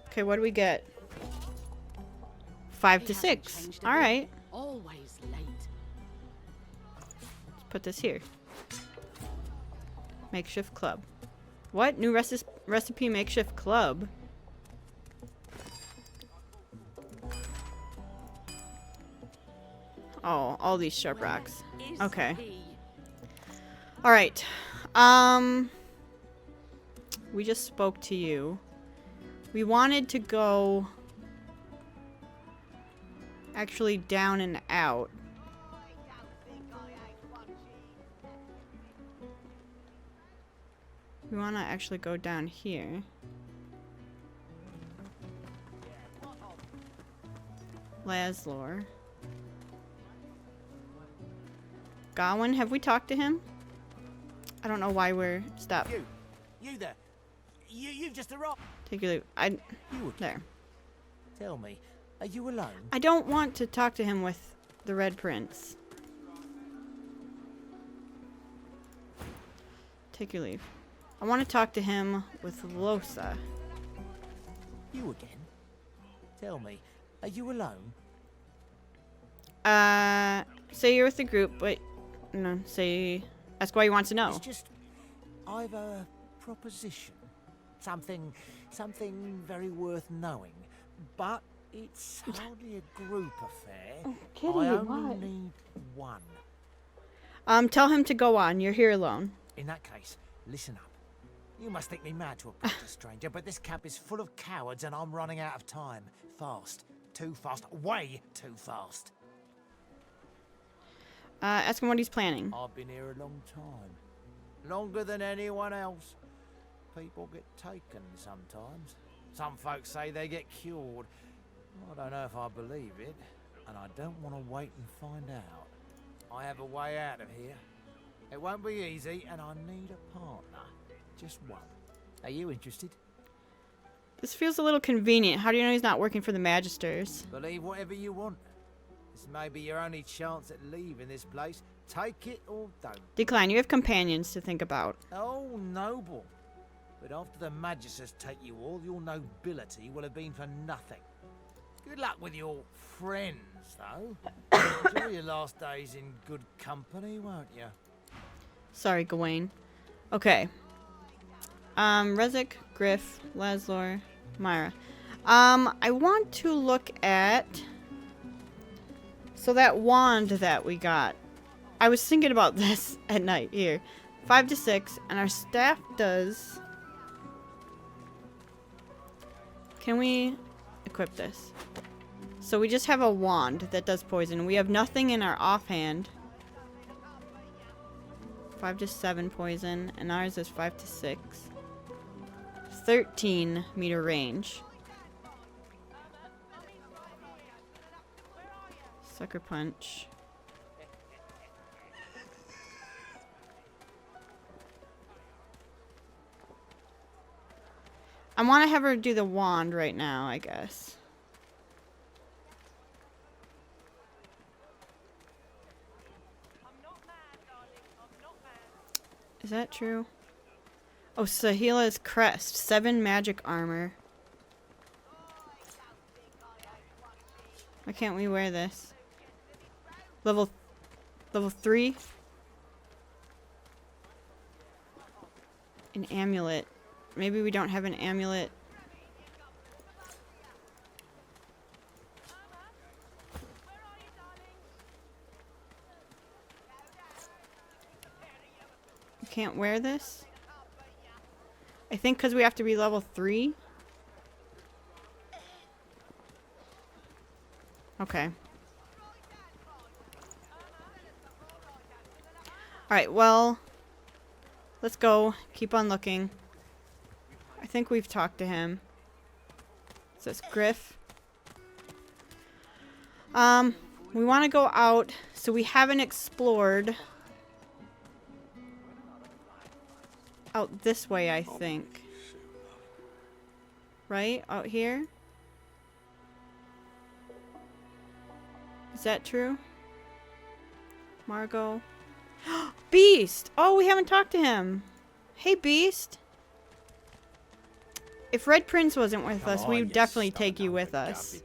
Okay, what do we get? 5 to 6. All right. Always late. Let's put this here. Makeshift club. What? New recipe makeshift club? Oh, all these sharp rocks. Okay. All right. We just spoke to you. We wanted to go actually down and out. We want to actually go down here. Laszlo. Gawain, have we talked to him? I don't know why we're stopped. You there. You just arrived. Take your leave. There. Tell me, are you alone? I don't want to talk to him with the Red Prince. Take your leave. I want to talk to him with Losa. You again? Tell me, are you alone? Say you're with the group, but no, ask why he wants to know. It's just, I've a proposition. Something very worth knowing. But it's hardly a group affair. Kitty, I only what? need one. Tell him to go on. You're here alone. In that case, listen up. You must think me mad to approach a stranger, but this camp is full of cowards and I'm running out of time. Fast. Too fast. Way too fast. Ask him what he's planning. I've been here a long time. Longer than anyone else. People get taken sometimes. Some folks say they get cured. I don't know if I believe it, and I don't want to wait and find out. I have a way out of here. It won't be easy, and I need a partner. Just one. Are you interested? This feels a little convenient. How do you know he's not working for the Magisters? Believe whatever you want. This may be your only chance at leaving this place. Take it or don't. Decline. You have companions to think about. Oh, noble. But after the Magisters take you, all your nobility will have been for nothing. Good luck with your friends, though. Enjoy your last days in good company, won't you? Sorry, Gawain. Okay. Rezik, Griff, Laszlo, Myra. I want to look at... So that wand that we got. I was thinking about this at night. Here. 5 to 6. And our staff does... Can we equip this? So we just have a wand that does poison. We have nothing in our offhand. 5 to 7 poison. And ours is 5 to 6. 13 meter range. Sucker punch. I want to have her do the wand right now, I guess. Is that true? Oh, Sahila's crest. 7 magic armor. Why can't we wear this? Level 3? An amulet. Maybe we don't have an amulet. We can't wear this? I think because we have to be level 3. Okay. Alright, well, let's go. Keep on looking. I think we've talked to him. It says Griff. We want to go out, so we haven't explored out this way, I think. right? Out here? Is that true? Margot. Beast! Oh, we haven't talked to him. Hey, Beast. If Red Prince wasn't with us, we would definitely take you with us.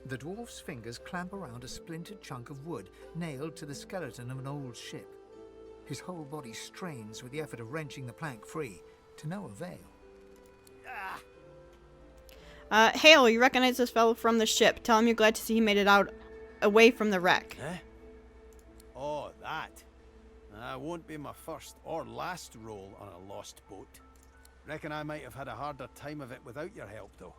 The dwarf's fingers clamp around a splintered chunk of wood nailed to the skeleton of an old ship. His whole body strains with the effort of wrenching the plank free, to no avail. Hale, you recognize this fellow from the ship. Tell him you're glad to see he made it out away from the wreck. Eh? Oh, that. Won't be my first or last roll on a lost boat. Reckon I might have had a harder time of it without your help, though.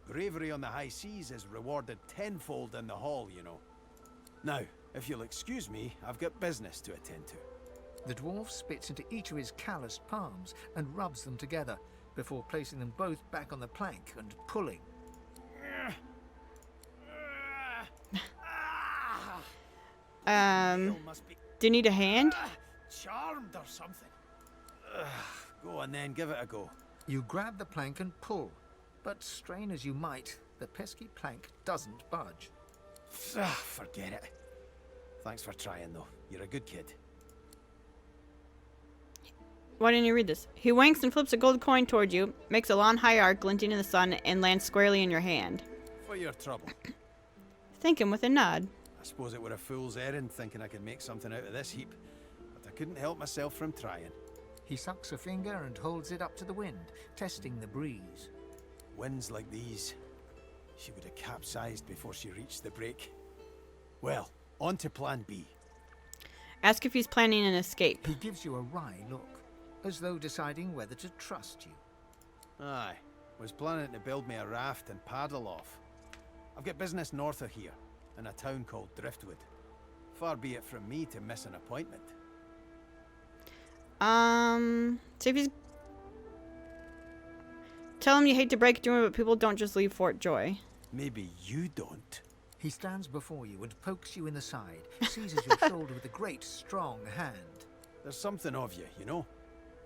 Bravery on the high seas is rewarded tenfold in the hall, you know. Now, if you'll excuse me, I've got business to attend to. The dwarf spits into each of his calloused palms and rubs them together, before placing them both back on the plank and pulling. Do you need a hand? Charmed or something. Go on then, give it a go. You grab the plank and pull, but strain as you might, the pesky plank doesn't budge. Forget it. Thanks for trying, though. You're a good kid. Why didn't you read this? He winks and flips a gold coin toward you, makes a long high arc glinting in the sun, and lands squarely in your hand. For your trouble. Thank him with a nod. I suppose it were a fool's errand thinking I could make something out of this heap, but I couldn't help myself from trying. He sucks a finger and holds it up to the wind, testing the breeze. Winds like these, she would have capsized before she reached the break. Well, on to plan B. Ask if he's planning an escape. He gives you a wry look, as though deciding whether to trust you. Aye, was planning to build me a raft and paddle off. I've got business north of here, in a town called Driftwood. Far be it from me to miss an appointment. See if he's... Tell him you hate to break it to him, but people don't just leave Fort Joy. Maybe you don't. He stands before you and pokes you in the side, seizes your shoulder with a great, strong hand. There's something of you, you know?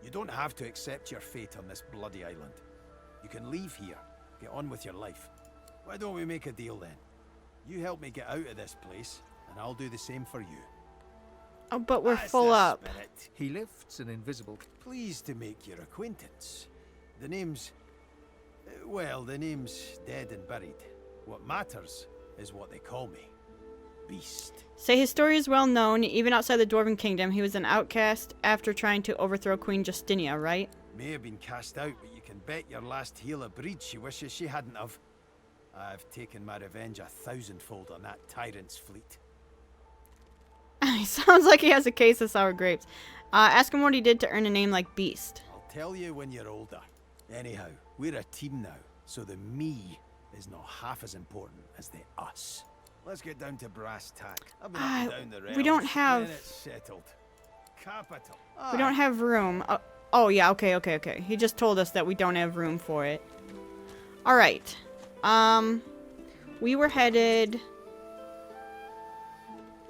You don't have to accept your fate on this bloody island. You can leave here, get on with your life. Why don't we make a deal then? You help me get out of this place, and I'll do the same for you. Oh, but we're That's full the up. spirit. He lifts an invisible... Pleased to make your acquaintance. The name's... well, the name's dead and buried. What matters is what they call me. Beast. Say his story is well known, even outside the Dwarven Kingdom. He was an outcast after trying to overthrow Queen Justinia, right? May have been cast out, but you can bet your last heel of breed she wishes she hadn't have. I've taken my revenge 1,000-fold on that tyrant's fleet. He sounds like he has a case of sour grapes. Ask him what he did to earn a name like Beast. I'll tell you when you're older. Anyhow, we're a team now, so the me is not half as important as the us. Let's get down to brass tack. I've been up and down the rails. We don't have... Then it's settled. Capital. We don't have room. Oh, yeah, okay. He just told us that we don't have room for it. Alright. We were headed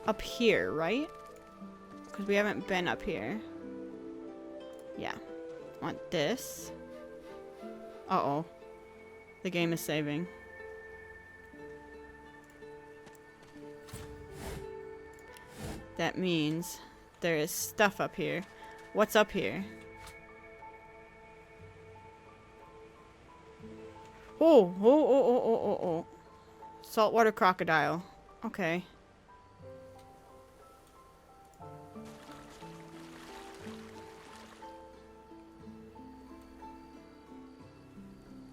up here, right? Because we haven't been up here. Yeah. Want this. Uh-oh. The game is saving. That means there is stuff up here. What's up here? Oh. Saltwater crocodile. Okay.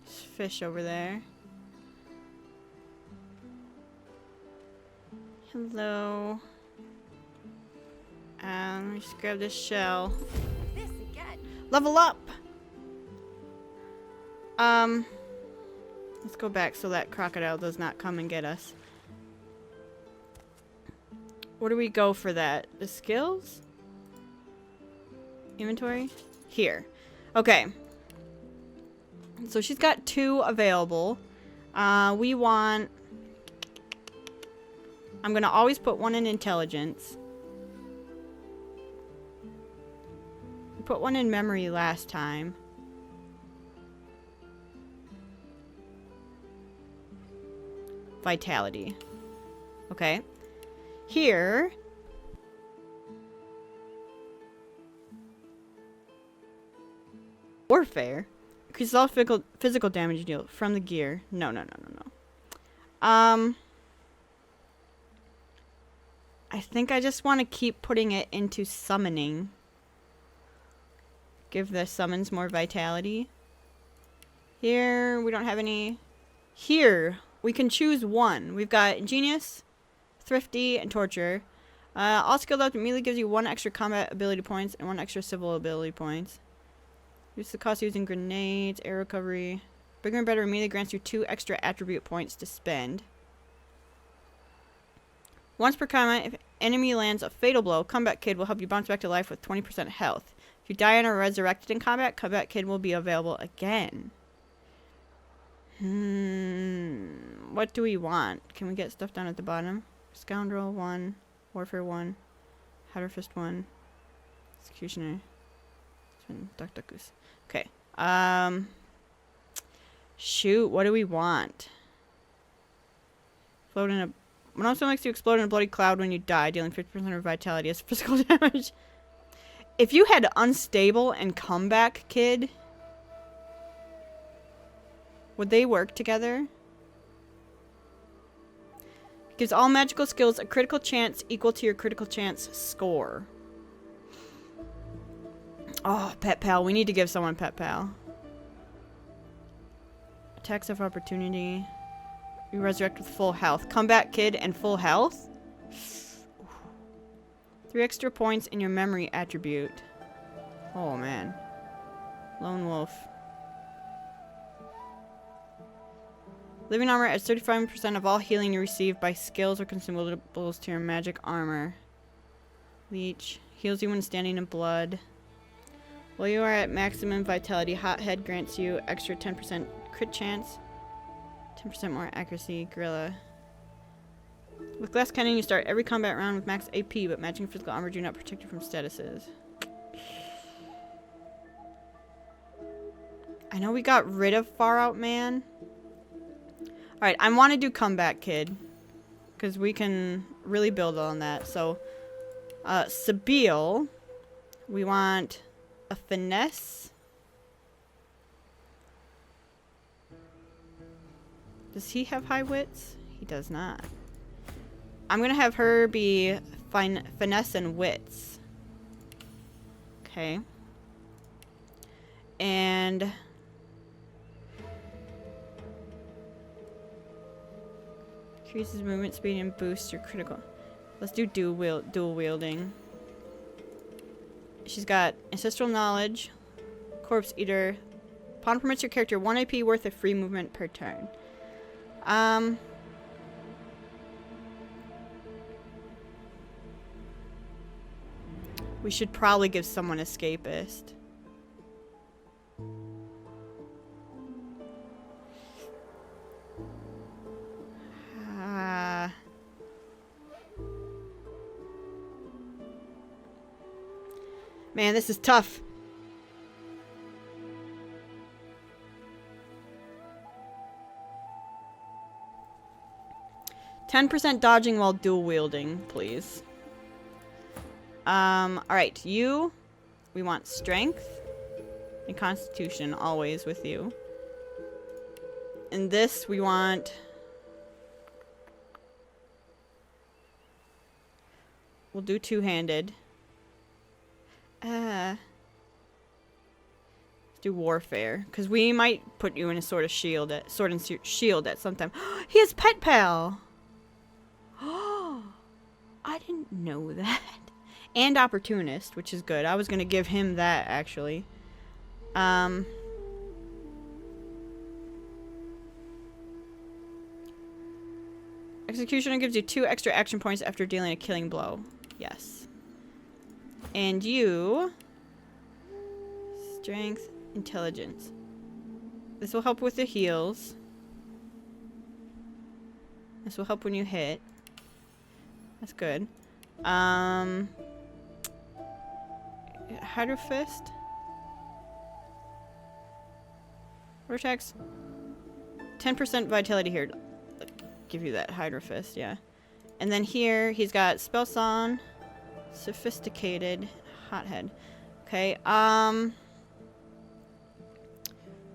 There's fish over there. Hello. Let me just grab this shell. This again. Level up! Let's go back so that crocodile does not come and get us. Where do we go for that? The skills? Inventory? Here. Okay. So she's got 2 available. We want... I'm gonna always put 1 in intelligence. Put 1 in memory last time. vitality. Okay. Here. Warfare. Increases all physical damage you deal from the gear. No. I think I just want to keep putting it into summoning. Give the summons more vitality. Here, we don't have any. Here, we can choose one. We've got Ingenious, Thrifty, and Torture. All skilled up immediately gives you 1 extra combat ability points and 1 extra civil ability points. Use the cost using grenades, air recovery. Bigger and better immediately grants you 2 extra attribute points to spend. Once per combat, if enemy lands a fatal blow, Combat Kid will help you bounce back to life with 20% health. If you die and are resurrected in combat, Combat Kid will be available again. What do we want? Can we get stuff down at the bottom? Scoundrel 1, Warfare 1, Hatter Fist 1, Executioner, Duck Duck Goose. Okay. Shoot, what do we want? Float in a... One also makes you explode in a bloody cloud when you die, dealing 50% of vitality as physical damage. If you had Unstable and Comeback Kid, would they work together? Gives all magical skills a critical chance equal to your critical chance score. Oh, Pet Pal. We need to give someone Pet Pal. Attacks of opportunity. You resurrect with full health. Combat Kid and full health? 3 extra points in your memory attribute. Oh, man. Lone Wolf. Living armor adds 35% of all healing you receive by skills or consumables to your magic armor. Leech. Heals you when standing in blood. While you are at maximum vitality, Hothead grants you extra 10% crit chance. 10% more accuracy. Gorilla. With Glass Cannon, you start every combat round with max AP, but matching physical armor do not protect you from statuses. I know we got rid of Far Out Man. Alright, I want to do Comeback Kid. Because we can really build on that. So, Sabile. We want a Finesse. Does he have high wits? He does not. I'm going to have her be Finesse and Wits. Okay. And... increases movement speed and boosts your critical. Let's do dual wielding. She's got Ancestral Knowledge, Corpse Eater. Pawn permits your character 1 AP worth of free movement per turn. We should probably give someone Escapist. Man, this is tough. %10 dodging while dual wielding, please. Alright, you. We want strength and constitution always with you. And this we want. We'll do two-handed. Let's do warfare, because we might put you in a sword and shield at some time. He has Pet Pal. Oh, I didn't know that. And opportunist, which is good. I was gonna give him that actually. Executioner gives you 2 extra action points after dealing a killing blow. Yes. And you... strength, intelligence. This will help with the heals. This will help when you hit. That's good. Hydro Fist. Vortex. 10% vitality here. give you that Hydra Fist, yeah. And then here, he's got Spell Song, Sophisticated, Hothead. Okay,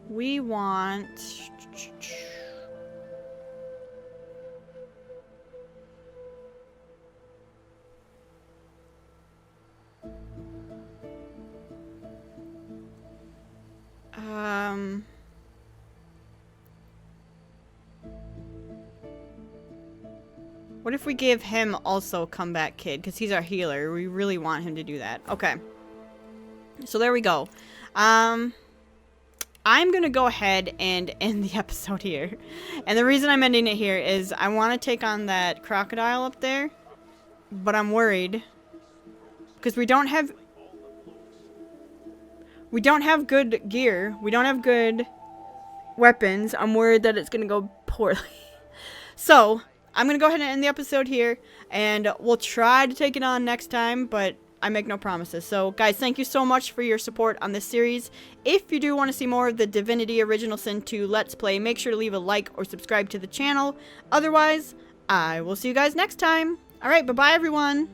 we want... What if we give him also Comeback Kid? Because he's our healer. We really want him to do that. Okay. So there we go. I'm going to go ahead and end the episode here. And the reason I'm ending it here is I want to take on that crocodile up there. But I'm worried. Because we don't have good gear. We don't have good weapons. I'm worried that it's going to go poorly. So, I'm going to go ahead and end the episode here. And we'll try to take it on next time, but I make no promises. So, guys, thank you so much for your support on this series. If you do want to see more of the Divinity Original Sin 2 Let's Play, make sure to leave a like or subscribe to the channel. Otherwise, I will see you guys next time. Alright, bye-bye, everyone.